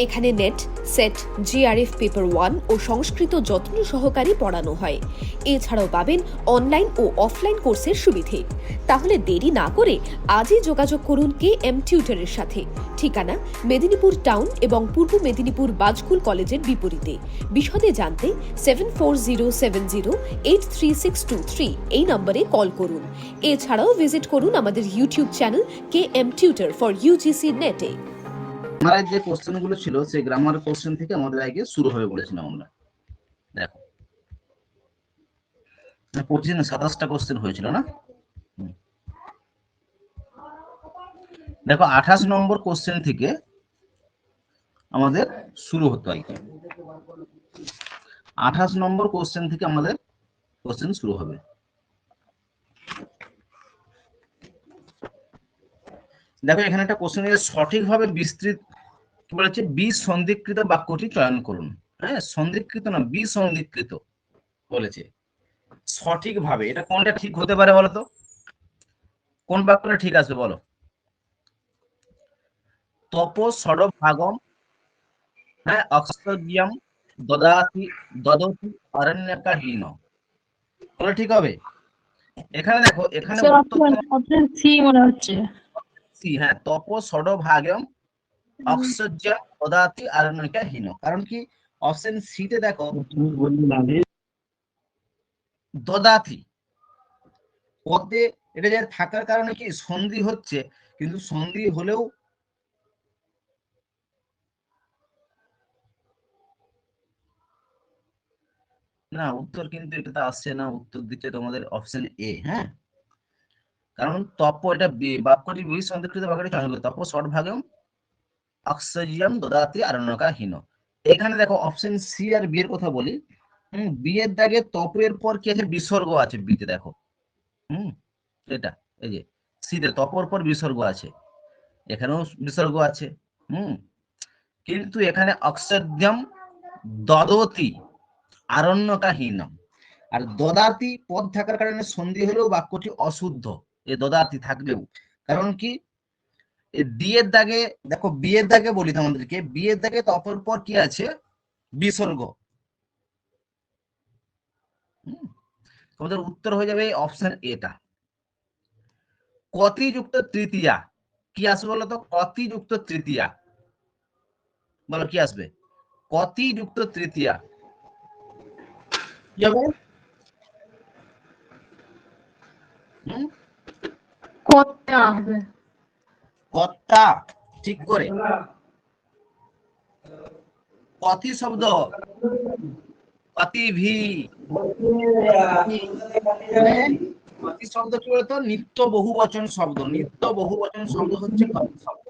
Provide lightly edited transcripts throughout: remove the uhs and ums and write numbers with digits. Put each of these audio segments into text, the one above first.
এখানে net, set, JRF paper 1 ও সংস্কৃত যত্ন সহকারে পড়ানো হয়। এছাড়াও পাবেন অনলাইন ও অফলাইন কোর্সের সুবিধে। তাহলে দেরি না করে আজই যোগাযোগ করুন KM টিউটরের সাথে। ঠিকানা মেদিনীপুর টাউন এবং পূর্ব মেদিনীপুর বাজকুল কলেজের বিপরীতে। বিশদে জানতে 7407083623 এই নম্বরে কল করুন। এছাড়াও ভিজিট করুন আমাদের YouTube channel KM tutor for UGC নেটে। গ্রামারের যে কোশ্চেন গুলো ছিল সেই গ্রামার কোশ্চেন থেকে আমাদের আগে শুরু হবে বলেছিলাম আমরা। দেখো 27টা কোশ্চেন হয়েছিল না? দেখো 28 নম্বর কোশ্চেন থেকে আমাদের শুরু হতো আর কি। 28 নম্বর কোশ্চেন থেকে আমাদের কোশ্চেন শুরু হবে। দেখো এখানে একটা কোশ্চেন সঠিকভাবে বিস্তৃত বলেছে বিসন্ধিকৃত বাক্যটি চয়ন করুন। হ্যাঁ, সন্ধিকৃত না, বিসন্ধিকৃত বলেছে। সঠিকভাবে এটা কোনটা ঠিক হতে পারে বলো তো? কোন বাক্যটা ঠিক আসবে বলো? তপঃ হ্যাঁ, অক্ষজ্ঞাম দদাতি দদতি অরণ্যকাহীন, বলো ঠিক হবে? এখানে দেখো, এখানে অপশন সি মনে হচ্ছে। সি, হ্যাঁ, অক্ষজ্ঞাম দদাতি অরণ্যকাহীন। কারণ কি অপশন সি তে দেখো দদাতি পদে এটা যে থাকার কারণে কি সন্ধি হচ্ছে, কিন্তু সন্ধি হলেও না, উত্তর কিন্তু এটাতে আসছে না। উত্তর দিচ্ছে তোমাদের অপশন এ। হ্যাঁ, কারণ এটা বাক্যটি বিসন্ধিকৃত বাক্যটি চয়ন করে তপ অক্ষজ্ঞাম দদাতি অরণ্যকাহীন। এখানে দেখো অপশন সি আর বি এর কথা বলি। বি এর দাগে তপের পর কি আছে? বিসর্গ আছে বিতে, দেখো। এটা এই যে সিতে তপর পর বিসর্গ আছে, এখানেও বিসর্গ আছে। কিন্তু এখানে অক্ষজ্ঞাম দদতি অরণ্যকাহীন, আর দদাতি পদ থাকার কারণে সন্ধি হলেও বাক্যটি অশুদ্ধ, এ দদাতি থাকলেও। কারণ কি ডি এর দাগে দেখো, বি এর দাগে বলি তোমাদেরকে, বি এর দাগে তপর পর কি আছে? বিসর্গ। তোমাদের উত্তর হয়ে যাবে অপশন এটা। কতিযুক্ত তৃতীয়া কি আসবে বলো তো? কতিযুক্ত তৃতীয়া, বলো কি আসবে? কতিযুক্ত তৃতীয়া কি হবে? কর্তা হবে। কর্তা, ঠিক করে। কতি শব্দ কতিভি, কতি শব্দ কি বলতো? নিত্য বহুবচন শব্দ। নিত্য বহুবচন শব্দ হচ্ছে কতি শব্দ,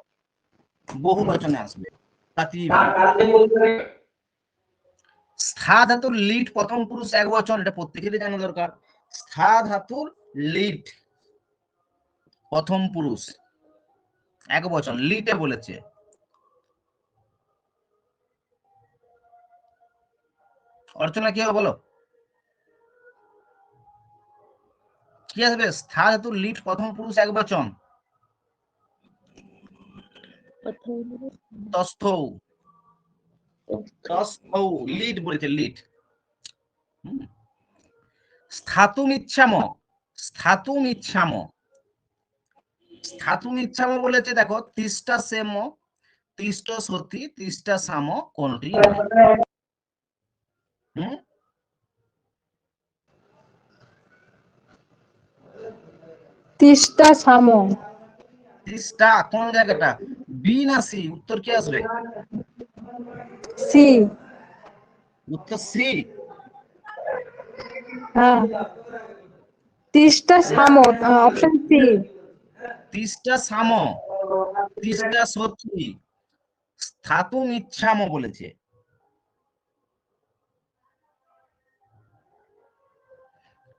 বহুবচনে আসবে কতিভি। স্থা ধাতুর লিট প্রথম পুরুষ একবচন, এটা প্রত্যেকেরই জানা দরকার। স্থা ধাতুর লিট প্রথম পুরুষ একবচন, লিটে বলেছে। অর্চনা কি হবে বলো? কি আসবে? স্থা ধাতুর লিট প্রথম পুরুষ একবচন, তস্থৌ। তস্থৌ, লিট বলেছে, লিট। স্থাতুম ইচ্ছাম, স্থাতুম ইচ্ছাম, স্থাতুম ইচ্ছাম বলেছে। দেখো তিষ্ঠা সেম, তিষ্ঠ সতী, তিষ্ঠা সাম কোনটি নয়। তিষ্ঠা সাম। তিষ্ঠা কোন জায়গাটা? বি না সি? উত্তর কি আসবে? সি। উত্তর সি। হ্যাঁ, তিষ্ঠা সাম, অপশন সি। তিষ্ঠা সাম, তিষ্ঠা সতী, স্থাতুম ইচ্ছাম বলেছে।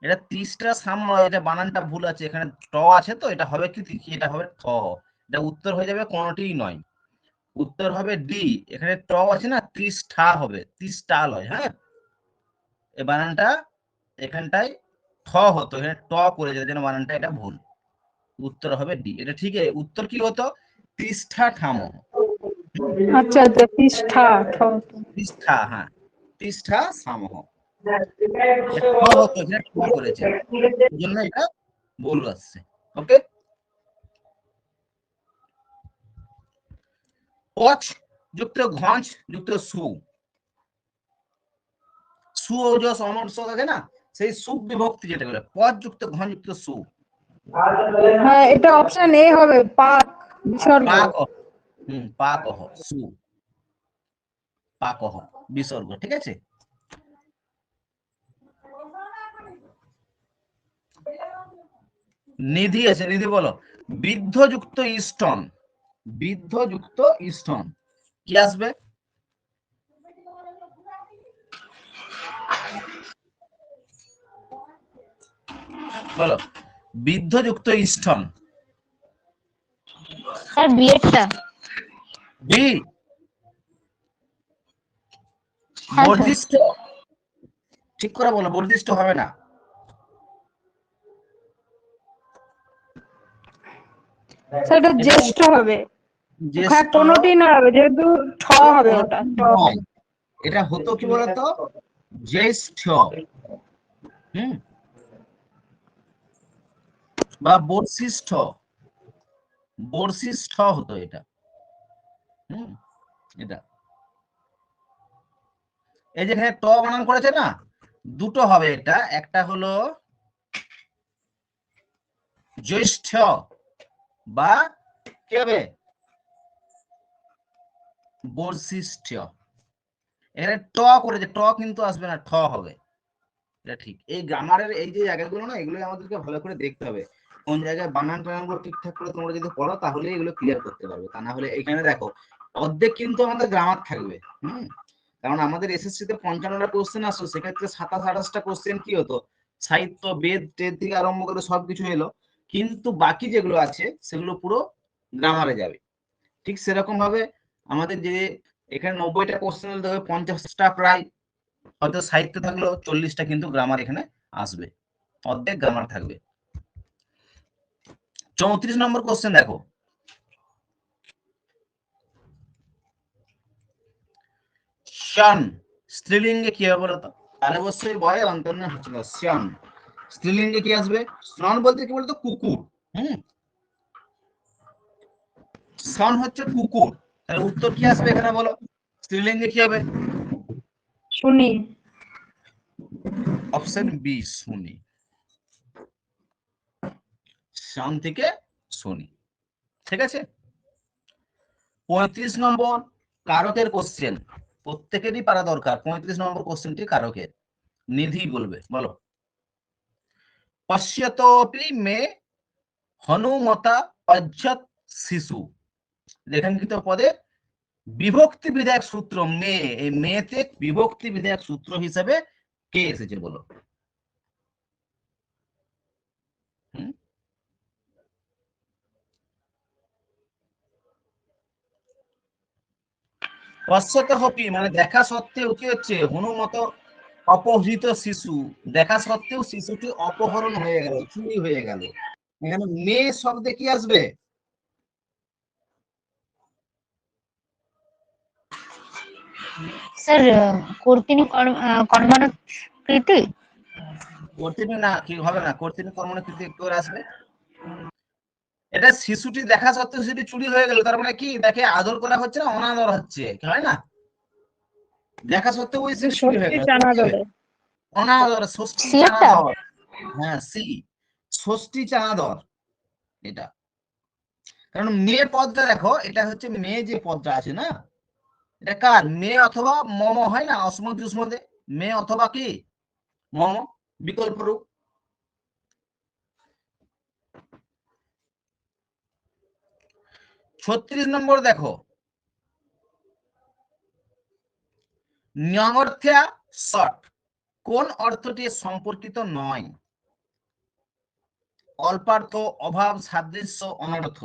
এটা তিষ্ঠা সাম, এটা বানানটা ভুল আছে, এখানে ট আছে, তো এটা হবে কি? এটা হবে ঠ। এটা উত্তর হয়ে যাবে কোনটিই নয়। উত্তর হবে ডি। এখানে ট আছে না, তিষ্ঠা হবে, তিষ্ঠা লয়। হ্যাঁ, এই বানানটা এখানটায় ঠ হতো, এখানে ট করে যেতে, যেন বানানটা এটা ভুল। উত্তর হবে ডি। এটা ঠিক। উত্তর কি হতো? তিষ্ঠা ঠাম। আচ্ছা আচ্ছা পৃষ্ঠা পৃষ্ঠা, হ্যাঁ পৃষ্ঠা সামহ। ঠ হতো এখানে ঠ করেছে, এই জন্য এটা ভুল আসছে। ওকে, পচ যুক্ত ঘঞ্চ যুক্ত সু, সু ও যে সমর্থ থাকে না, সেই সু বিভক্তি যেটা বলে পচ যুক্ত ঘঞ্চ যুক্ত সু। হ্যাঁ এটা অপশন এ হবে, পাক বিসর্গ। পাক, পাক সু, পাক বিসর্গ, ঠিক আছে। নিধি আছে, নিধি বলো। বৃদ্ধযুক্ত স্তন, বৃদ্ধযুক্ত স্তন কি আসবে? বলো, বৃদ্ধযুক্ত স্তন। স্যার বিয়েরটা। বি, হ্যাঁ, বর্ধিষ্ঠ, ঠিক করে বলো, বর্ধিষ্ঠ হবে না। সেটা জ্যেষ্ঠ হবে, জ্যেষ্ঠ কোনোটি না হবে, যেহেতু ঠ হবে ওটা। নয়, এটা হতো কি বলতো, জ্যেষ্ঠ, বা বর্ষিষ্ঠ, বর্ষিষ্ঠ হতো এটা। এটা এই যে এখানে ট বানান করেছে না, দুটো হবে এটা, একটা হলো জ্যেষ্ঠ বা কি হবে বর্ষিষ্ঠ। এখানে ট করেছে, ট কিন্তু আসবে না, ঠ হবে, এটা ঠিক। এই গ্রামারের এই যে জায়গাগুলো না, এগুলো আমাদেরকে ভালো করে দেখতে হবে, কোন জায়গায় বানান টানানগুলো ঠিকঠাক করে তোমরা যদি পড়ো তাহলে এগুলো ক্লিয়ার করতে পারবে। তা না হলে এখানে দেখো অর্ধেক কিন্তু আমাদের গ্রামার থাকবে, কারণ আমাদের এসএসসি তে 55টা কোশ্চেন আসতো, সেক্ষেত্রে 27-28টা কোশ্চেন কি হতো, সাহিত্য বেদ টেদ থেকে আরম্ভ করে সবকিছু এলো, কিন্তু বাকি যেগুলো আছে সেগুলো পুরো গ্রামারে যাবে। ঠিক সেরকম ভাবে আমাদের যে এখানে 90টা কোশ্চেন দেখবে, 50টা প্রায় হয়তো সাহিত্য থাকলো, 40টা কিন্তু গ্রামার এখানে আসবে, অর্ধেক গ্রামার থাকবে। 34 নম্বর কোশ্চেন দেখো, শান স্ত্রীলিঙ্গে কি হবে বলতো? তাহলে অবশ্যই বয় অন্তর্ণ হচ্ছিল শান, স্ত্রীলিঙ্গে কি আসবে? শ্রন বলতে কি বলতো, কুকুর। শ্রন হচ্ছে কুকুর, তাহলে উত্তর কি আসবে এখানে বলো, স্ত্রীলিঙ্গে কি হবে? শুনি। অপশন বি শুনি, শান থেকে শুনি, ঠিক আছে। 35 নম্বর কারকের কোশ্চেন, প্রত্যেকেরই পারা দরকার। 35 নম্বর কোশ্চেনটি কারকের, নিধি বলবে, বলো। পশ্যতোপি মে হনুমতা অজ্জত শিশু, লেখাঙ্কিত পদে বিভক্তি বিধায়ক সূত্র মে, এই মেতে বিভক্তি বিধায়ক সূত্র হিসেবে কে এসেছে বলো? পশ্যতোপি মানে দেখা সত্ত্বেও কি হচ্ছে, হনুমত অপহৃত শিশু, দেখা সত্ত্বেও শিশুটি অপহরণ হয়ে গেল, চুরি হয়ে গেল, এখানে মে শব্দে কি আসবে? স্যার কর্তিনী কর্মণকৃতি। কর্তৃপক্ষ না, কি হবে না, কর্তৃপক্ষ কর্মণকৃতি একটু করে আসবে। এটা শিশুটি দেখা সত্ত্বেও শিশুটি চুরি হয়ে গেল, তার মানে কি, দেখে আদর করা হচ্ছে না, অনাদর হচ্ছে, হয় না, দেখা সত্ত্বেও ওই শিশু চুরি হয়ে গেল, অনাদর, ষষ্ঠী সিয়ারটা। চানাদর। হ্যাঁ সি, ষষ্ঠী চানাদর এটা। কারণ মেয়ে পদটা দেখো, এটা হচ্ছে মেয়ে যে পদটা আছে না, এটা কার, মেয়ে অথবা মম হয় না, অসমতি উষ্মতে, মেয়ে অথবা কি মম, বিকল্প রূপ। ছত্রিশ নম্বর দেখো, ন্যঙর্থ্যা শট কোন অর্থটি সম্পর্কিত নয়? অল্পার্থ, অভাব, সাদৃশ্য, অনর্থ।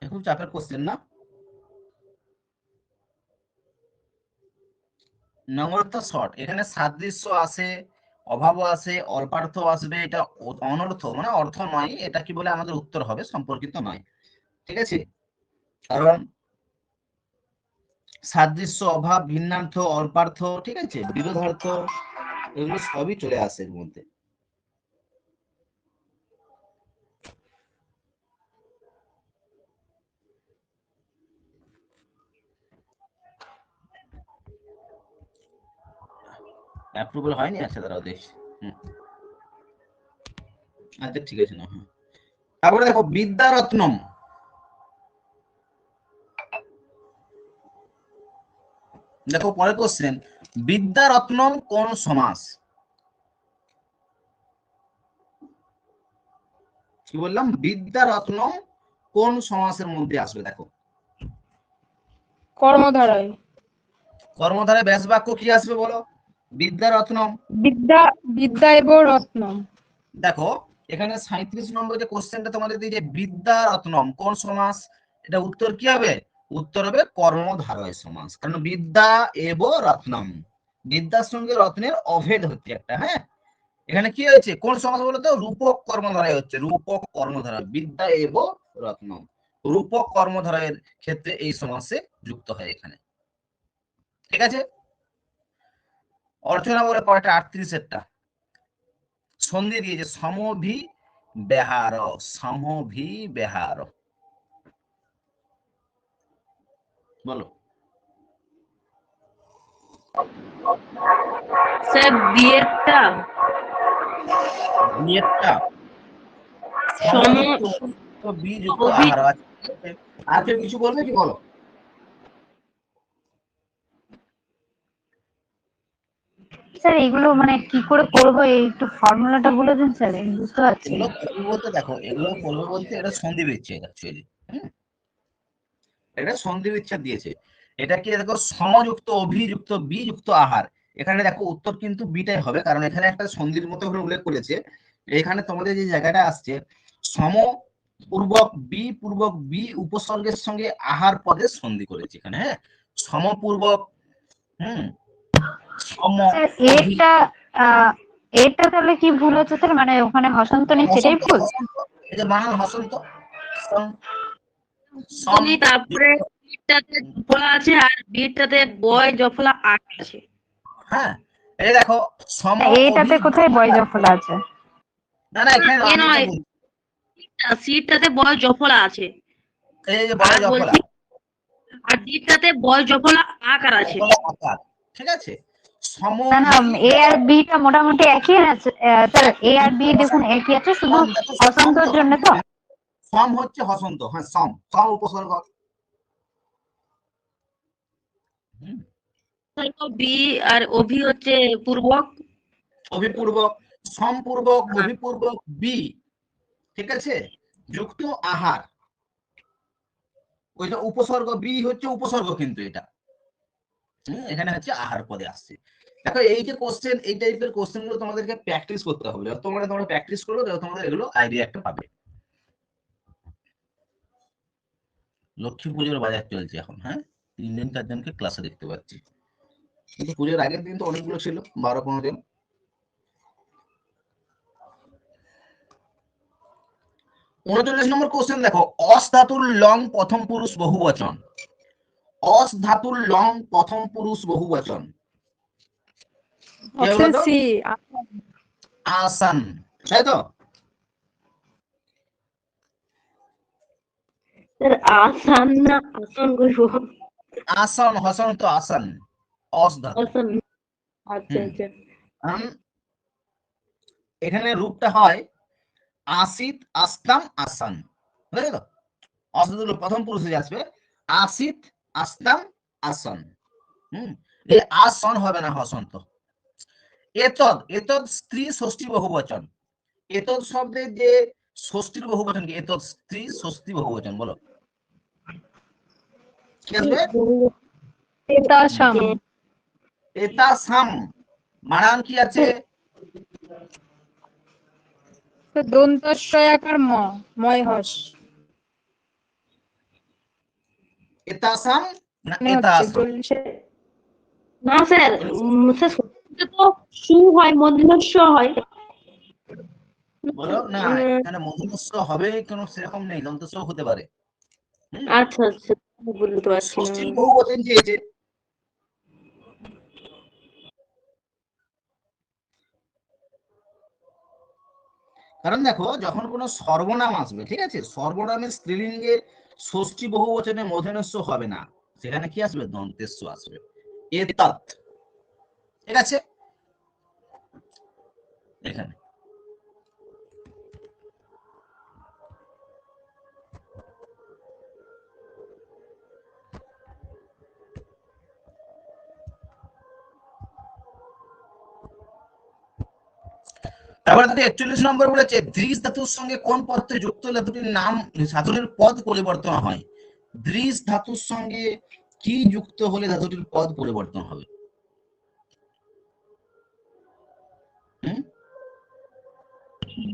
খুব চাপের কোশ্চেন না। নঙর্থ্য শট, এখানে সাদৃশ্য আসে, অভাবও আসে, অল্পার্থ আসবে, এটা অনর্থ মানে অর্থ নয়, এটা কি বলে আমাদের উত্তর হবে, সম্পর্কিত নয়। ঠিক আছে, কারণ সাদৃশ্য, অভাব, ভিন্নার্থ, অল্পার্থ, ঠিক আছে, বিরোধার্থ, এগুলো সবই চলে আসে এর মধ্যে। অ্যাপ্রুভাল হয়নি, আচ্ছা দাঁড়াও দেখছি। আচ্ছা ঠিক আছে না। তারপরে দেখো বিদ্যারত্নম, দেখো পরের কোশ্চেন, বিদ্যারত্নম কোন সমাস? কি বললাম, বিদ্যারত্নম কোন সমাসের মধ্যে আসবে? দেখো কর্মধারায়। কর্মধারায় ব্যাস বাক্য কি আসবে বলো? বিদ্যারত্নম। বিদ্যা বিদ্যা এব রত্নম। দেখো এখানে 37 নম্বর যে কোশ্চেনটা তোমাদের দিয়েছে বিদ্যারত্নম কোন সমাস, এটা উত্তর কি হবে? উত্তর হবে কর্মধারয় সমাস, কারণ বিদ্যা এব রত্নম, বিদ্যার সঙ্গে রত্নের অভেদ হচ্ছে একটা। হ্যাঁ, এখানে কি হয়েছে, কোন সমাস বলতো? রূপক কর্মধারায় হচ্ছে, রূপক কর্মধারা, বিদ্যা এব রত্নম, রূপক কর্মধারায়ের ক্ষেত্রে এই সমাসে যুক্ত হয় এখানে। ঠিক আছে, অর্থ নম্বরে কয়টা? 38 এরটা সন্ধি দিয়েছে, সমভি বেহার, সমভি বেহার, বলো। স্যার বিয়েরটা বিয়েরটা সম বিযুক্ত অভি আহার আছে। আর কেউ কিছু বলবে কি, বলো। স্যার এগুলো মানে কি করে করবো, এই একটু ফর্মুলাটা বলে দিন স্যার, আমি বুঝতে পারছি এগুলো না। করবে বলতে, দেখো এগুলো করবে বলতে এটা সন্ধি বিচ্ছেদ অ্যাকচুয়ালি। এটা সন্ধি বিচ্ছেদ দিয়েছে। এটা কি দেখো, সমযুক্ত, অভিযুক্ত, বিযুক্ত আহার। এখানে দেখো উত্তর কিন্তু বিটাই হবে, কারণ এখানে একটা সন্ধির মতো করে উল্লেখ করেছে। এখানে তোমাদের যে জায়গাটা আসছে, সম পূর্বক বি উপসর্গের সঙ্গে আহার পদের সন্ধি করেছে এখানে। হ্যাঁ, সমপূর্বক, সম, স্যার এটা এটা তাহলে কি ভুল হচ্ছে স্যার, মানে ওখানে হসন্ত নেই সেটাই ভুল? এই যে বানান হসন্ত, তারপরে বিয়েরটাতে জফলা আছে আর বিয়েরটাতে বয় জফলা আট আছে। হ্যাঁ, এই দেখো সম, এইটাতে কোথায় বয় জফলা আছে? না না, এখানে এ নয়, সিটটাতে বয় জফলা আছে, এই যে বড় আর জফলা, বলছি আর ডিটাতে বয় জফলা আকার আছে। ঠিক আছে, সম, না না, এ আর বি টা মোটামুটি একই আছে স্যার, এ আর বি দেখুন একই আছে, শুধু হসন্তর জন্য তো। সম হচ্ছে হসন্ত, হ্যাঁ সম, সম উপসর্গ। বি আর অভি হচ্ছে পূর্বক, অভিপূর্বক, সম্পূর্বক, অভিপূর্বক, বি, ঠিক আছে, যুক্ত আহার, ওইটা উপসর্গ, বি হচ্ছে উপসর্গ, কিন্তু এটা এখানে হচ্ছে আহার পদে আসছে। দেখো এই যে কোশ্চেন, এই টাইপের কোশ্চেন গুলো তোমাদেরকে প্র্যাকটিস করতে হবে, যত তোমরা প্র্যাকটিস করবে তত তোমাদের এগুলো আইডিয়া একটা পাবে। লক্ষ্মী পুজোর বাজার চলছে এখন। হ্যাঁ, 3 জন 4 জনকে ক্লাসে দেখতে পাচ্ছি, কিন্তু পুজোর আগের দিন তো অনেকগুলো ছিল, 12-15 জন। 39 নম্বর কোশ্চেন দেখো, অস ধাতুর লং প্রথম পুরুষ বহুবচন, অস ধাতুর লং প্রথম পুরুষ বহুবচন, অপশন সি। আসান, তাই তো? স্যার আসান না আসান করবো? আসন, হসন তো আসন, অস ধাতু। আসান, আচ্ছা আচ্ছা। এখানে রূপটা হয় আসিত, আসতাম, আসান, বুঝলে তো? অস ধাতুর প্রথম পুরুষে আসবে আসিত, আসতাম, আসন। এই আসন হবে না হসন্ত। এতদ, এতদ স্ত্রী ষষ্ঠী বহুবচন, এতদ শব্দের যে ষষ্ঠীর বহুবচন কি? এতদ স্ত্রী ষষ্ঠী বহুবচন, বলো কি আসবে? এতাসাম। এতাসাম, বানান কি আছে? দন্তস্বয়াকার ম, ময় হস। এতাসাম না মানে হচ্ছে এতাসাম? না স্যার, স্যার এটা তো সু হয়, মূর্ধন্য স হয়। বলো না, উম, এখানে মধ্যস্থ হবে কোনো সেরকম নেই, দন্তস্ব হতে পারে। আচ্ছা আচ্ছা, বুঝতে পারছি না। ষষ্ঠীর বহুবচন চেয়েছে। কারণ দেখো, যখন কোনো সর্বনাম আসবে, ঠিক আছে, সর্বনামের স্ত্রীলিঙ্গে ষষ্ঠী বহুবচনে মূর্ধন্যস্ব হবে না, সেখানে কি আসবে? দন্তেস্ব আসবে। এতৎ, ঠিক আছে, এখানে তারপরে যদি 41 নম্বর বলেছে, দৃশ ধাতুর সঙ্গে কোন পদটি যুক্ত হলে দুটির নাম ধাতুটির পদ পরিবর্তন হয়? দৃশ ধাতুর সঙ্গে কি যুক্ত হলে ধাতুটির পদ পরিবর্তন হবে? হুম?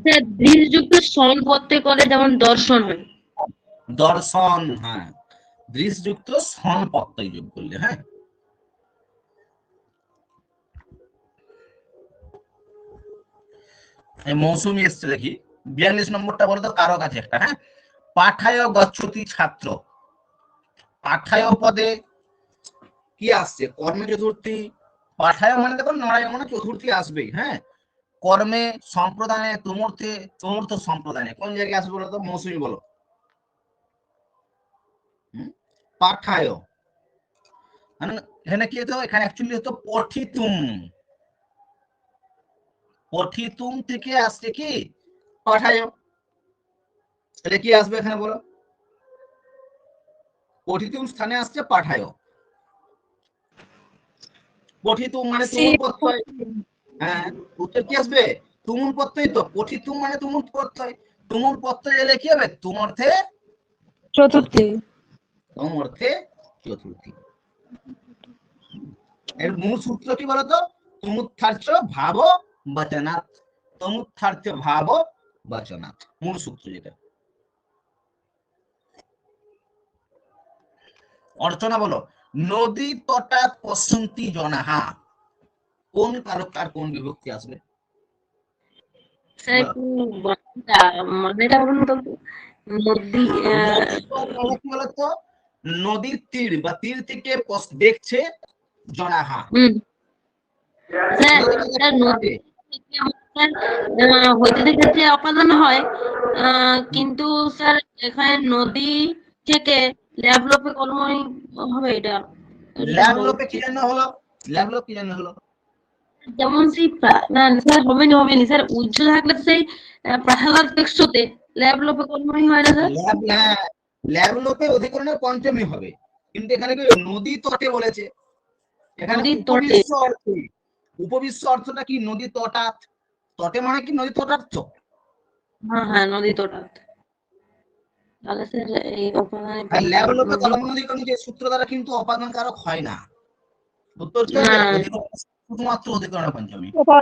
স্যার দৃঢ়যুক্ত সন পত্তে করে যেমন দর্শন হয়। দর্শন, হ্যাঁ, দৃশ যুক্ত সন প্রত্যয় যোগ করলে, হ্যাঁ। এই মৌসুমী এসছে দেখি। 42 নম্বরটা বলো তো কারো কাছে একটা, হ্যাঁ। পাঠায় গচ্ছতি ছাত্র, পাঠায় পদে কি আসছে? কর্মে চতুর্থী। পাঠায় মানে দেখো নড়ায় মানে চতুর্থী আসবেই, হ্যাঁ। কর্মে, সম্প্রদানে, তুমূর্তে, তুমূর্ত সম্প্রদানে কোন জায়গায় আসবে বলো তো? মৌসুমী বলো। পাঠায় মানে এখানে কি হতো? এখানে অ্যাকচুয়ালি হতো পঠিতুম। পঠিতুম থেকে আসছে কি? পাঠায়। তাহলে কি আসবে এখানে বলো? পঠিতুম স্থানে আসছে পাঠায়। পঠিতুম মানে তুমুল প্রত্যয়। হ্যাঁ, উত্তর কি আসবে? তুমুল প্রত্যয়। তো পঠিতুম মানে তুমুল প্রত্যয়। তুমুল প্রত্যয় এলে কি হবে? তুম অর্থে চতুর্থী। তুম অর্থে চতুর্থী। এর মূল সূত্র কি বলতো? তুমুত্থার্থ ভাব বচনাৎ। তুমুত্থার্থ ভাব বচনাৎ, মূল সূত্র যেটা। অর্চনা বলো। নদী তটাৎ পশ্যন্তি জনাহা, কোন কারকার কোন বিভক্তি আসবে? স্যার একটু মানেটা বলুন তো। নদী নদী তট মানে কি বলতো? নদীর তীর বা তীর থেকে দেখছে জনাহা। হুম স্যার, নদীটা স্যার দেখতে নদী পাবে। থেকে আমার হইতে ক্ষেত্রে অপাদান হয়, কিন্তু স্যার এখানে নদী থেকে ল্যাব লোপে কলমই হবে এটা। এটা ল্যাব হবে। লোপে কি জন্য হলো? ল্যাব লোপ কি জন্য হলো? যেমন সেই না স্যার হবেনি স্যার, উজ্জ্ব থাকলে সেই প্রাসাদ টেক্সটতে ল্যাব লোপে কলমই হয় না স্যার। ল্যাব, হ্যাঁ, ল্যাব লোপে অধিকরণের পঞ্চমী হবে, কিন্তু এখানে কি নদী তটে বলেছে? এখানে নদীর তটে। উপবিশ্ব অর্থে, উপবিশ্ব অর্থটা কি? নদী তটাৎ। তটে মানে কি? নদী তটার্থ। হ্যাঁ হ্যাঁ, নদী তটাত। তাহলে স্যার এই অপাদানে আর ল্যাব লোপে নদী। কলম নদীকরণ যে সূত্র দ্বারা কিন্তু অপাদান কারক হয় না। উত্তর কি না হবে? অধিকরণ, শুধুমাত্র অধিকরণের পঞ্চমী। এটা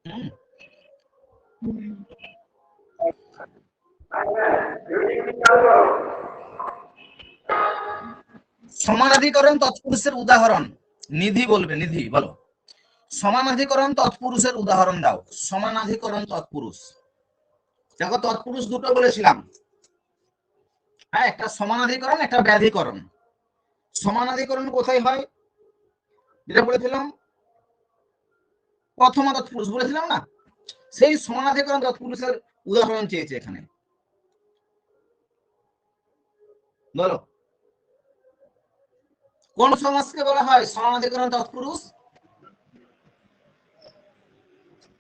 হুম। সমানাধিকরণ তৎপুরুষের উদাহরণ। নিধি বলবে, নিধি বলো। সমানাধিকরণ তৎপুরুষের উদাহরণ দাও। সমানাধিকরণ তৎপুরুষ, দেখো তৎপুরুষ দুটো বলেছিলাম, হ্যাঁ, একটা সমানাধিকরণ, একটা ব্যাধিকরণ। সমানাধিকরণ কোথায় হয়? যেটা বলেছিলাম প্রথম তৎপুরুষ বলেছিলাম না, সেই সমানাধিকরণ তৎপুরুষের উদাহরণ চেয়েছে এখানে। বলো কোন সমাজকে বলা হয় সমানাধিকরণ তৎপুরুষ?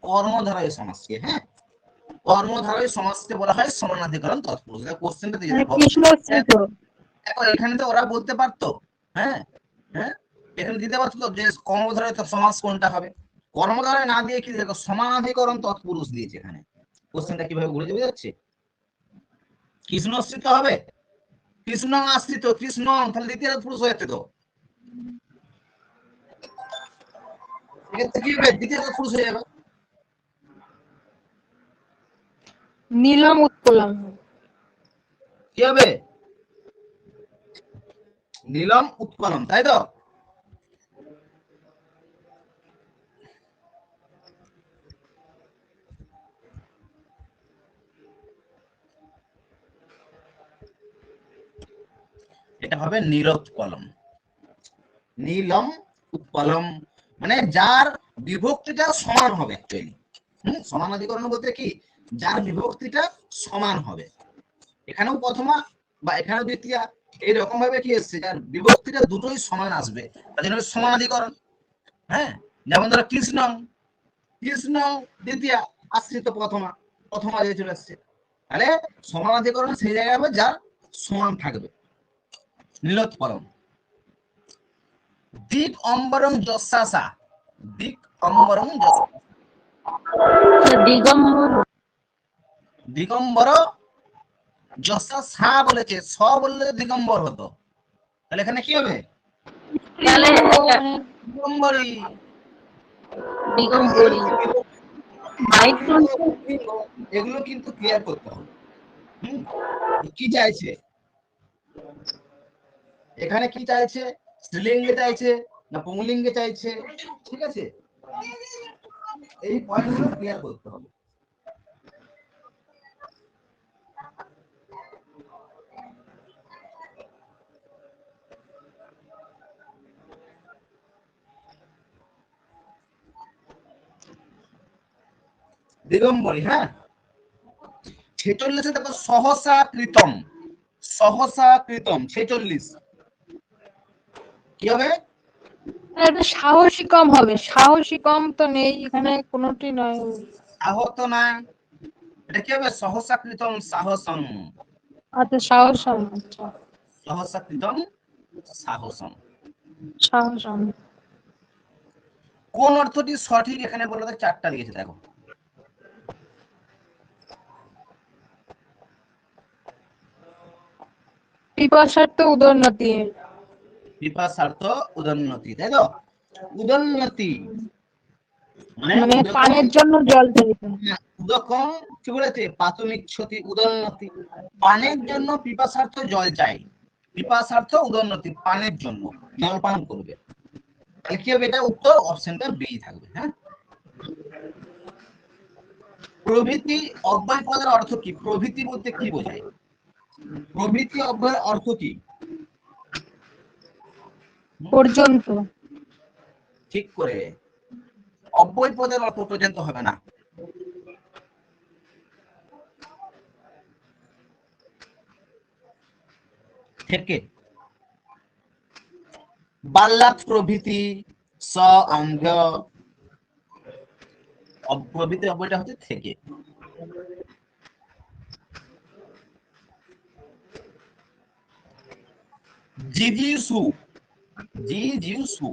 কর্মধারয় সমাজকে, হ্যাঁ, কর্মধারয় সমাজকে বলা হয় সমানাধিকরণ তৎপুরুষ। কোশ্চেনটা দিয়ে দেখো। কৃষ্ণশ্রী তো। দেখো এখানে তো ওরা বলতে পারতো, হ্যাঁ, হ্যাঁ, এখানে দিতে পারতো যে কর্মধারয় সমাজ কোনটা হবে। কর্মধারয় না দিয়ে কি দেখো সমানাধিকরণ তৎপুরুষ দিয়েছে এখানে। কোশ্চেনটা কিভাবে ঘুরে যাবে যাচ্ছে? কৃষ্ণ আশ্রিত হবে, কৃষ্ণ আশ্রিত, কৃষ্ণ তাহলে দ্বিতীয় পুরুষ হয়ে যেত। এক্ষেত্রে কি হবে? দ্বিতীয় পুরুষ হয়ে যাবে। নীলম উৎপলাম। কি হবে? নীলম উৎকলম, তাই তো? এটা হবে নীলোৎপলম। নীলম উৎপলম মানে যার বিভক্তিটা সমান হবে অ্যাকচুয়ালি। সমানাধিকরণ বলতে কি, যার বিভক্তিটা সমান হবে। এখানেও প্রথমা বা এখানেও দ্বিতীয়া, এইরকম ভাবে কি এসছে, যার বিভক্তিটা দুটোই সমান আসবে, তার জন্য সমানাধিকরণ। হ্যাঁ, যেমন ধরো কৃষ্ণ, কৃষ্ণ দ্বিতীয়া আশ্রিত প্রথমা, প্রথমা যে চলে আসছে, তাহলে সমানাধিকরণ সেই জায়গায় হবে যার সমান থাকবে। নীলোৎপলম। দিক অম্বরম যশাসা, দিক অম্বরম যশাসা, দিগম্বর, দিগম্বর যশাসা বলেছে, স বললে দিগম্বর হতো, তাহলে এখানে কি হবে? তাহলে দিগম্বরী। দিগম্বরী। এগুলো কিন্তু ক্লিয়ার করতে হবে। কি চাইছে এখানে, কি চাইছে, স্ত্রীলিঙ্গে চাইছে না পুংলিঙ্গে চাইছে, ঠিক আছে, এই পয়েন্টগুলো ক্লিয়ার করতে হবে। দিগম্বরী, হ্যাঁ। 46 দেখো সহসা কৃতম, সহসা কৃতম 46 কি হবে? এটা সাহসী কম হবে, সাহসী কম তো নেই এখানে কোনোটি নয়। আহত না, এটা কি হবে? সহসা কৃতম সাহসম, আচ্ছা সাহসম, আচ্ছা সহসা কৃতম সাহসম। সাহসম। কোন অর্থটি সঠিক এখানে বলে তো চারটা দিয়েছে, দেখো। পিপাসার্থ উদোন্নতি, পিপাসার্থ উদন্নতি, তাই তো? উদন্নতি মানে পানের জন্য জল চাইছে। উদকম কি বলেছে? পাতুমিচ্ছতি উদন্নতি, পানের জন্য পিপাসার্থ জল চাই, পিপাসার্থ উদন্নতি, পানের জন্য জল পান করবে, তাহলে কি হবে? এটা উত্তর অপশনটা বি থাকবে। হ্যাঁ, প্রভৃতি অব্যয় পদের অর্থ কি? প্রভৃতি বলতে কি বোঝায়? প্রভৃতি অব্যয়ের অর্থ কি? পর্যন্ত। ঠিক করে, অব্যয় পদের অর্থ পর্যন্ত হবে না। থেকে বাল্যাত প্রভৃতি স অঙ্গ, প্রভৃতি অব্যয়টা হচ্ছে থেকে। জিজিসু, জিজিসু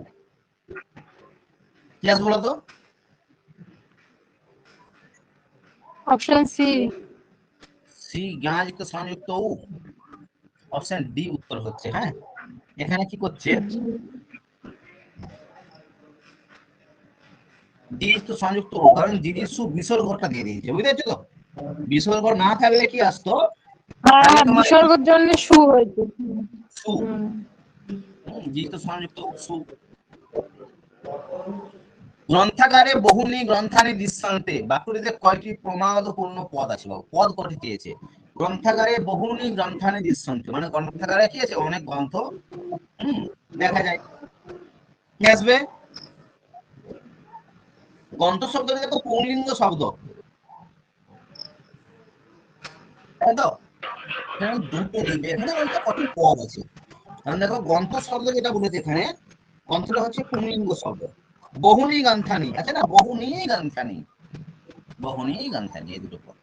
কি আছে বলো তো? অপশন সি, সি জ্ঞানযুক্ত সংযুক্ত উ, অপশন ডি উত্তর হচ্ছে। হ্যাঁ, এখানে কি করছে? ডি তো সংযুক্ত উ, কারণ জিজিসু বিসর্গটা দিয়ে দিয়েছে, বুঝতে তো? বিসর্গ না থাকলে কি আসতো? হ্যাঁ বিসর্গের জন্য সু হয়েছে। সু, জি তো সংযুক্ত সু। গ্রন্থাগারে বহুনি গ্রন্থানি দৃষ্টান্তে বাক্যটিতে কয়টি প্রমাদপূর্ণ পদ আছে? পদ কয়টি চেয়েছে? গ্রন্থাগারে বহুনি গ্রন্থানি দৃষ্টান্তে মানে গ্রন্থাগারে কি আছে? অনেক গ্রন্থ দেখা যায়। কি আসবে? গ্রন্থ শব্দটা দেখো পুংলিঙ্গ শব্দ, তাই তো? এখানে দুটো দিবে, এখানে বলতে কত পদ আছে, কারণ দেখো গ্রন্থ শব্দ যেটা বলেছে এখানে, গ্রন্থটা হচ্ছে পুংলিঙ্গ শব্দ। বহুনি গ্রন্থানি আছে না, বহুনি গ্রন্থানি, বহুনি গ্রন্থানি, এই দুটো পদ।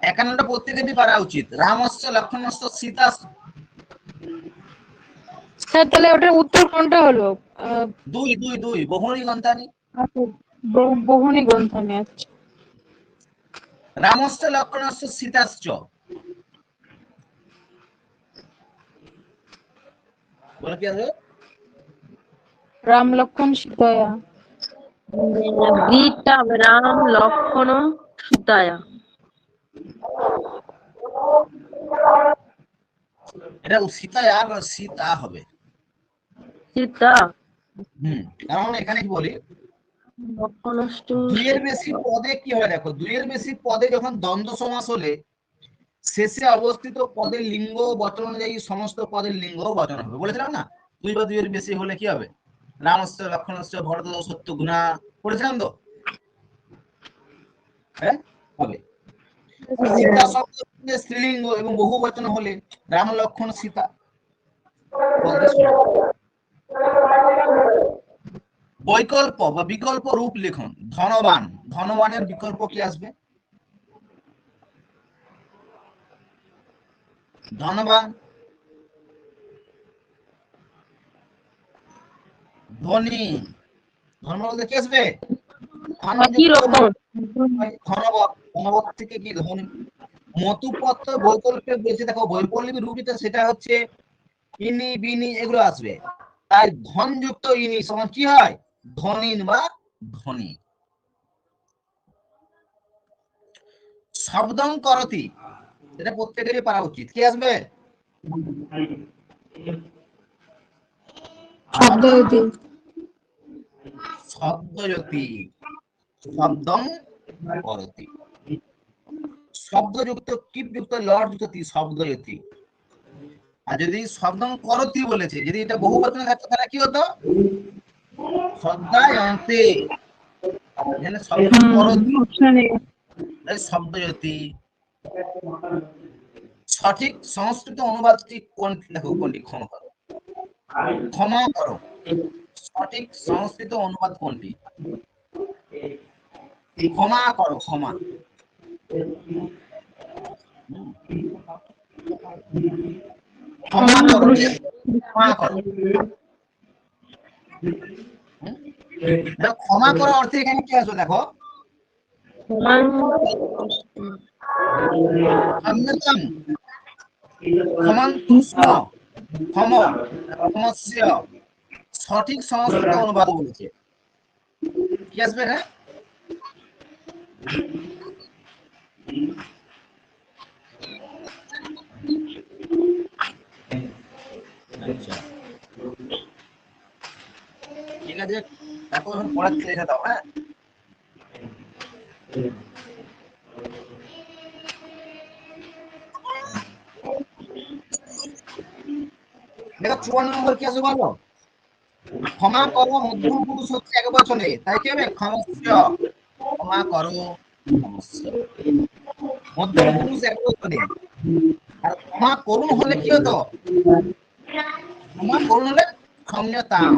51টা প্রত্যেকেরই পারা উচিত। রামস্য লক্ষ্মণস্য সীতা, স্যার তাহলে ওটার উত্তর কোনটা হলো? দুই দুই দুই বহুনি গ্রন্থানি। আচ্ছা বহুনি গ্রন্থানি, আচ্ছা। রামস্য লক্ষ্মণস্য সীতাশ্চ, বলে কি আছে? রাম লক্ষ্মণ সীতায়া। বিটা রাম লক্ষণ সীতায়া। এটা সীতা আর সীতা হবে। সীতা কারণ এখানে কি বলি, লক্ষণষ্ঠ দুইয়ের বেশি পদে কি হয় দেখো, দুইয়ের বেশি পদে যখন দ্বন্দ্ব সমাস হলে শেষে অবস্থিত পদের লিঙ্গ বচন অনুযায়ী সমস্ত পদের লিঙ্গ বচন হবে। বলেছিলাম না, দুই বা দুইয়ের বেশি হলে কি হবে, রামস্য লক্ষণস্য ভরত সত্য গুণা, পড়েছিলাম তো, হ্যাঁ হবে। সীতা শব্দ স্ত্রীলিঙ্গ এবং বহু বচন হলে রাম লক্ষণ সীতা। বৈকল্প বা বিকল্প রূপ লিখন, ধনবান, ধনবানের বিকল্প কি আসবে, ধনবান, ধনী, ধর্ম বলতে কি আসবে, একই রকম ধনবত, ধনবত থেকে কি ধনী। মতুপত্র বৈকল্পে বলছে দেখো, বৈকল্পিক রূপিতে সেটা হচ্ছে ইনি বিনি এগুলো আসবে, তাই ধনযুক্ত ইনি সমান কি হয়, ধনীন বা ধনী। শব্দং করতি, এটা প্রত্যেকেরই পারা উচিত, কি আসবে, শব্দয়তি, শব্দযতি, শব্দং করতি, শব্দযুক্ত কিপযুক্ত লটযুক্ত তি, শব্দযতি। আর যদি শব্দং করতি বলেছে, যদি এটা বহু বচনে থাকতো তাহলে কি হতো, শ্রদ্ধায়ন্তে, এখানে শব্দং করতি, শব্দযতি। সঠিক সংস্কৃত অনুবাদটি কোনটি, দেখো কোনটি, ক্ষমা করো, ক্ষমা করো, সঠিক সংস্কৃত অনুবাদ কোনটি, ক্ষমা করো, ক্ষমা, ক্ষমা করো, ক্ষমা করো। ক্ষমা করার অর্থে এখানে কি আসবে দেখো, ক্ষম্যতাম, ক্ষমাং তুষ্ণ, ক্ষম, ক্ষমস্য, সঠিক সংস্কৃত অনুবাদ বলেছে, কি আসবে, হ্যাঁ ঠিক আছে, দেখো এখন পড়ার লেখা দাও, হ্যাঁ দেখো 54 নম্বর কি আছে বলো, ক্ষমা করো মধ্যম পুরুষ হচ্ছে এক বচনে, তাই কি হবে, ক্ষমস্য, ক্ষমা করো, ক্ষমস্য, মধ্যম পুরুষ এক বচনে। আর ক্ষমা করুন হলে কি হতো, ক্ষমা করুন হলে ক্ষম্যতাম,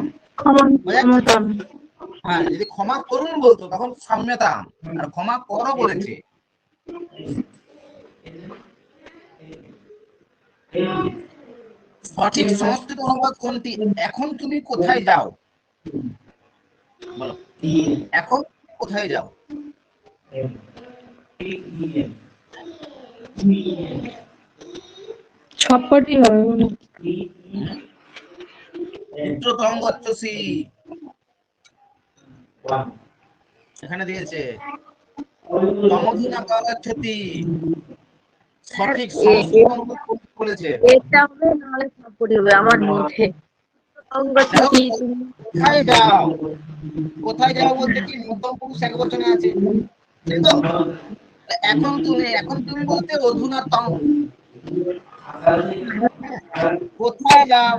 হ্যাঁ যদি ক্ষমা করুন বলতো তখন ক্ষম্যতাম, আর ক্ষমা করো বলেছে। সঠিক সংস্কৃত অনুবাদ কোনটি, এখন তুমি কোথায় যাও, বলো, এখন কোথায় যাও, সবকটি হবে মানে পুত্রতম গচ্ছসি, এখানে দিয়েছে তমোদিনা গচ্ছতি, সঠিক সংস্কৃত অনুবাদ কোনটি বলেছে, এটা হবে নাহলে সবকটি হবে আমার নোটে। কোথায় যাও, কোথায় যাও বলতে কি মধ্যম পুরুষ এক বচনে আছে, তাই তো, এখন তুমি, এখন তুমি বলতে অধুনা তম, কোথায় যাও,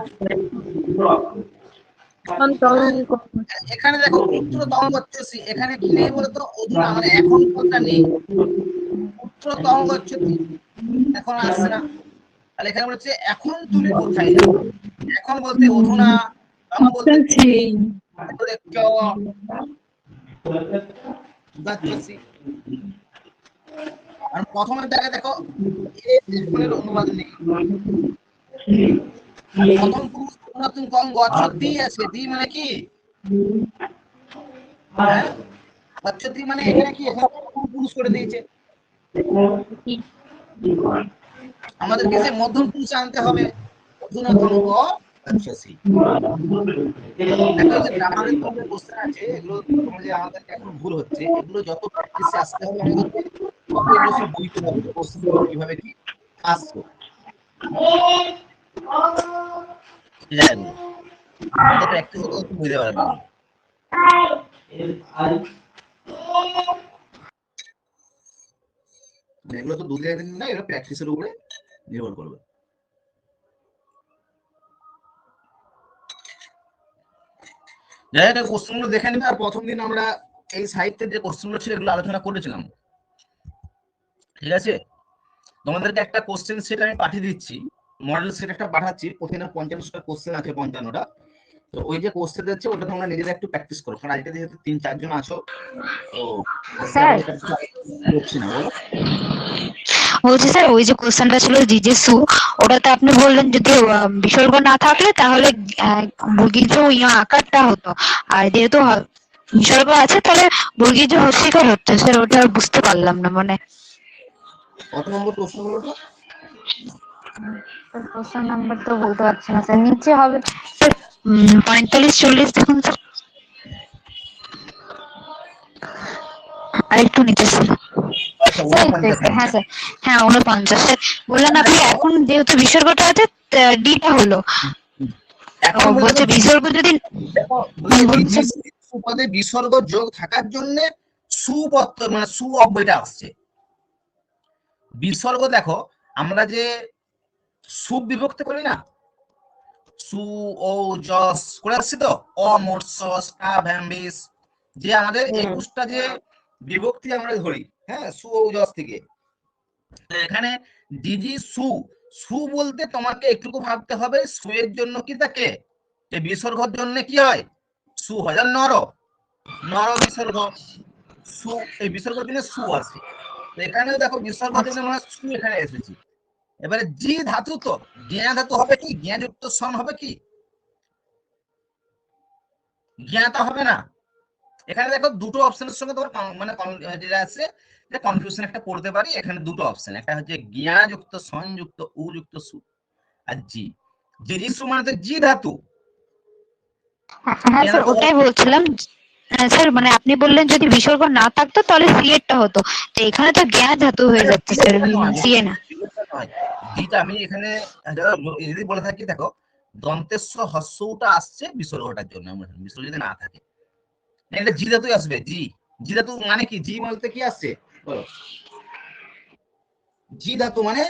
এখানে দেখো পুত্র তম গচ্ছসি, এখানে কি নেই বলতো, অধুনা মানে এখন কথা নেই, পুত্র তম গচ্ছতি এখন আসছে না, তাহলে এখানে বলছে এখন তুমি কোথায় যাও, এখন বলতে অধুনা, তম বলতে গচ্ছসি। আর প্রথমের জায়গায় দেখো এর অনুবাদ নেই, প্রথম পুরুষ নতুন কম গচ্ছতি আছে, দি মানে কি, হ্যাঁ গচ্ছতি মানে এখানে কি, এখানে পুরুষ করে দিয়েছে, আমাদের কাছে মধ্যম পুরুষ আনতে হবে, অধুনা তম গচ্ছসি। দেখো যে গ্রামারের যে কোশ্চেন আছে এগুলো তোমরা যে আমাদের এখন ভুল হচ্ছে, এগুলো যত প্র্যাকটিসে আসতে হবে আমাদেরকে, তত এগুলো সব বুঝতে হবে কোশ্চেন কিভাবে কি আসবে। এই জায়গাগুলো এটা প্র্যাকটিস করলে একটু বুঝতে পারবে। এগুলো তো 2-3 দিন না, এটা প্র্যাকটিসের উপরে নির্ভর করবে। যাই হোক, কোশ্চেনগুলো দেখে নিবে। আর প্রথম দিন আমরা এই সাহিত্যের যে কোশ্চেনগুলো ছিল এগুলো আলোচনা করেছিলাম, ঠিক আছে? তোমাদেরকে একটা কোশ্চেন সেট আমি পাঠিয়ে দিচ্ছি, মডেল সেট একটা পাঠাচ্ছি। প্রতিদিন 50টা কোশ্চেন আছে, 55টা। তো ওই যে কোশ্চেন দিচ্ছে ওটা তোমরা নিজেরা একটু প্র্যাকটিস করো, কারণ আজকে যেহেতু 3-4 জন আছো তো স্যার বলছি না, বলো। বলছি স্যার, ওই যে কোশ্চেনটা ছিল জিজেসু, ওটাতে আপনি বললেন যদি বিসর্গ না থাকলে তাহলে বর্গীজ আকারটা হতো, আর যেহেতু বিসর্গ আছে তাহলে বর্গীজ হস্যিকার হচ্ছে। স্যার ওটা আর বুঝতে পারলাম না, মানে কত নম্বর প্রশ্ন হলো ওটা? কোশ্চেন নাম্বার তো বলতে পারছি না স্যার, নিচে হবে স্যার 45-40 দেখুন স্যার, আর একটু নিচে স্যার। আচ্ছা, স্যার 49 হ্যাঁ স্যার, হ্যাঁ 49 স্যার। বললেন আপনি এখন যেহেতু বিসর্গটা আছে ডিটা হলো, এখন বলছে বিসর্গ যদি বলছে সুপদে বিসর্গ যোগ থাকার জন্য সুপত্র মানে সু অব্যয়টা আসছে। বিসর্গ দেখো আমরা যে সু বিভক্ত করি না, সু ও যস করে আসছে তো, অমর্ষ স্টা ভ্যাম্বিস, যে আমাদের 21টা যে বিভক্তি আমরা ধরি, হ্যাঁ, সু ও যস থেকে। এখানে ডিজি সু, সু বলতে তোমাকে একটু ভাবতে হবে সু এর জন্য কি থাকে, এই বিসর্গের জন্য কি হয়, সু হয় নর, নর বিসর্গ সু, এই বিসর্গের জন্য সু আছে। তো এখানেও দেখো বিসর্গের জন্য আমরা সু এখানে এসেছি। এবারে জি ধাতু, তো জ্ঞা ধাতু হবে কি, জ্ঞা যুক্ত সন হবে কি, জ্ঞাতা হবে না। এখানে দেখো দুটো অপশনের সঙ্গে তোমার মানে যেটা আছে যে কনফিউশন একটা পড়তে পারি। এখানে দুটো অপশন, একটা হচ্ছে জ্ঞা যুক্ত সংযুক্ত উ যুক্ত সু, আর জি, জি সু মানে তো জি ধাতু। হ্যাঁ স্যার ওটাই বলছিলাম। স্যার মানে আপনি বললেন যদি বিসর্গ না থাকতো তাহলে সিএটা হতো, তো এখানে তো জ্ঞা ধাতু হয়ে যাচ্ছে স্যার, সিএ না। জিটা আমি এখানে যদি বলে থাকি, দেখো দন্তেস্ব হস্যটা আসছে বিসর্গটার জন্য, বিসর্গ যদি না থাকে এটা জি ধাতুই আসবে। জি, জি ধাতু মানে কি, জি বলতে কি আসছে বলো, জি ধাতু মানে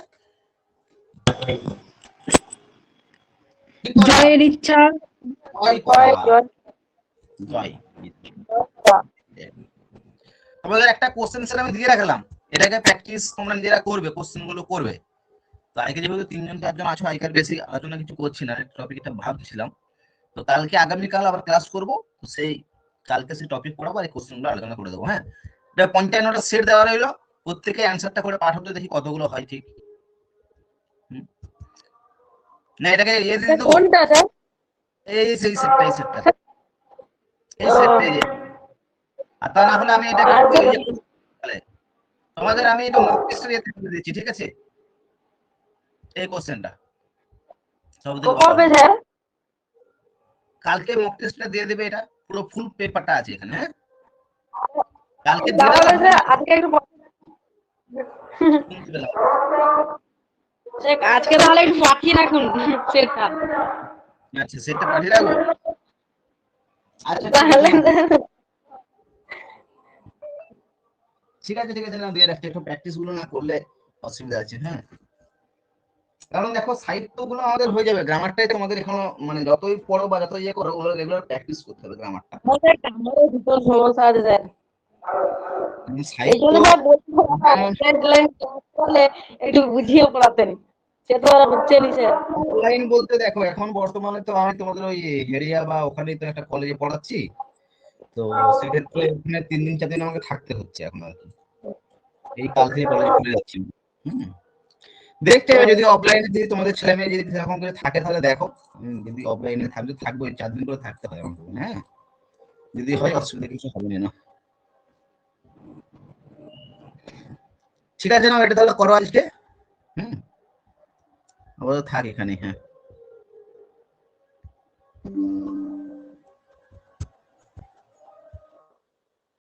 জয়ের ইচ্ছা, জয়। তোমাদের একটা কোশ্চেন সেট আমি দিয়ে রাখলাম, এটাকে প্র্যাকটিস তোমরা নিজেরা করবে, কোশ্চেন গুলো করবে। তো আজকে যেহেতু 3-4 জন আছো, আজকাল বেশি আলোচনা কিছু করছি না, টপিকটা ভাবছিলাম। তো কালকে আগামীকাল আবার ক্লাস করবো, তো সেই কালকে সেই টপিক পড়াবো আর এই কোশ্চেন গুলো আলোচনা করে দেবো। হ্যাঁ, এটা 55টা সেট দেওয়া রইলো, প্রত্যেকে অ্যান্সারটা করে পাঠাতে, দেখি কতগুলো হয় ঠিক। না এটাকে দিয়ে দেবো, কোনটা স্যার? এই সেই সেটটা, এই সেটটা, এই সেটটা। আর তা না হলে আমি এটাকে তোমাদের আমি এটা মক টেস্টে দিয়ে দিচ্ছি, ঠিক আছে? এই কোশ্চেনটা কবে স্যার? কালকে মক টেস্টটা দিয়ে দেবে, এটা পুরো ফুল পেপারটা আছে এখানে। হ্যাঁ, কালকে তাহলে স্যার আজকে একটু আজকে তাহলে একটু পাঠিয়ে রাখুন সেটা। আচ্ছা, সেটা পাঠিয়ে রাখবো। আচ্ছা ঠিক আছে, ঠিক আছে, না দিয়ে রাখছি, একটু প্র্যাকটিস গুলো না করলে অসুবিধা আছে। হ্যাঁ, কারণ দেখো সাহিত্য গুলো আমাদের হয়ে যাবে, গ্রামারটাই তোমাদের এখনো মানে যতই পড়ো বা যতই ইয়ে করো, ওগুলো রেগুলার প্র্যাকটিস করতে হবে গ্রামারটা। আমারও দুটো সমস্যা আছে স্যার, এই সাহিত্য জন্য বললে একটু বুঝিয়ে পড়াতেন, সে তো আর হচ্ছে নি স্যার। অনলাইন বলতে দেখো এখন বর্তমানে তো আমি তোমাদের ওই এরিয়া বা ওখানেই তো একটা কলেজে পড়াচ্ছি, তো সেক্ষেত্রে ওখানে 3 দিন 4 দিন আমাকে থাকতে হচ্ছে এখন আর কি। এই কাল থেকে কলেজে চলে যাচ্ছি। দেখতে হবে যদি অফলাইনে যদি তোমাদের ছেলে মেয়ে যদি সেরকম করে থাকে তাহলে দেখো, যদি অফলাইনে থাকবে থাকবো, 4 দিন করে থাকতে হয় আমাকে। হ্যাঁ, যদি হয় অসুবিধা কিছু হবে না। ঠিক আছে, না এটা তাহলে করো আজকে। আবার থাক এখানে। হ্যাঁ।